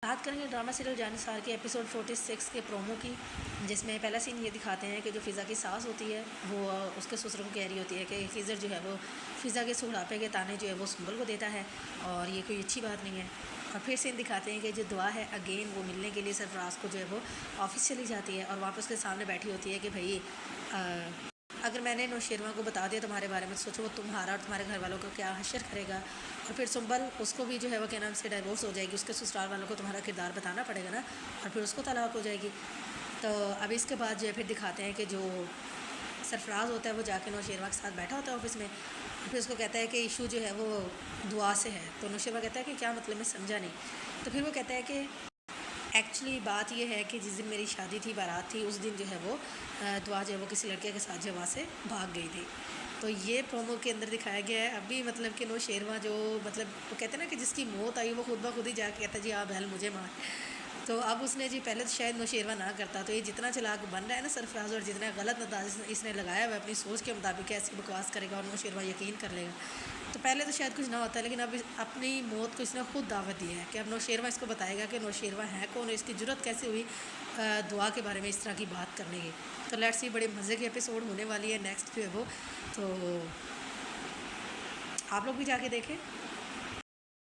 بات کریں گے ڈرامہ سیریل جانثار کے ایپیسوڈ 46 کے پرومو کی، جس میں پہلا سین یہ دکھاتے ہیں کہ جو فضا کی ساس ہوتی ہے وہ اس کے سسر کو کہہ رہی ہوتی ہے کہ خضر جو ہے وہ فضا کے سہڑاپے کے تانے جو ہے وہ سنبل کو دیتا ہے اور یہ کوئی اچھی بات نہیں ہے۔ اور پھر سین دکھاتے ہیں کہ جو دعا ہے اگین وہ ملنے کے لیے سرفراز کو جو ہے وہ آفس چلی جاتی ہے اور واپس کے سامنے بیٹھی ہوتی ہے کہ بھائی اگر میں نے نوشیروان کو بتا دیا تمہارے بارے میں، سوچو وہ تمہارا اور تمہارے گھر والوں کا کیا حشر کرے گا۔ اور پھر سنبل اس کو بھی جو ہے وہ کیا نام سے ڈائیورس ہو جائے گی، اس کے سسرال والوں کو تمہارا کردار بتانا پڑے گا نا، اور پھر اس کو طلاق ہو جائے گی۔ تو اب اس کے بعد جو ہے پھر دکھاتے ہیں کہ جو سرفراز ہوتا ہے وہ جا کے نوشیروان کے ساتھ بیٹھا ہوتا ہے آفس میں، پھر اس کو کہتا ہے کہ ایشو جو ہے وہ دعا سے ہے۔ تو نوشیروان کہتا ہے کہ کیا مطلب، میں سمجھا نہیں۔ تو پھر وہ کہتا ہے کہ ایکچولی بات یہ ہے کہ جس دن میری شادی تھی، بارات تھی، اس دن جو ہے وہ دعا جو ہے وہ کسی لڑکے کے ساتھ جو وہاں سے بھاگ گئی تھی۔ تو یہ پرومو کے اندر دکھایا گیا ہے۔ ابھی مطلب کہ نوشیروان جو مطلب وہ کہتے ہیں نا کہ جس کی موت آئی وہ خود بخود ہی جا کے کہتا ہے جی آپ بہل مجھے مار۔ تو اب اس نے جی پہلے تو شاید نوشیروان نہ کرتا، تو یہ جتنا چلاک بن رہا ہے نا سرفراز، اور جتنا غلط انداز اس نے لگایا ہوا ہے اپنی سوچ کے مطابق ایسی بکواس کرے گا اور نوشیروان یقین کر لے گا، تو پہلے تو شاید کچھ نہ ہوتا ہے، لیکن اب اپنی موت کو اس نے خود دعوت دی ہے کہ اب نوشیروان اس کو بتائے گا کہ نوشیروان ہے کون، اس کی جرت کیسے ہوئی دعا کے بارے میں اس طرح کی بات کرنے کی۔ تو لیٹس سی، بڑے مزے کی ایپیسوڈ ہونے والی ہے نیکسٹ جو ہے وہ، تو آپ لوگ بھی جا کے دیکھیں۔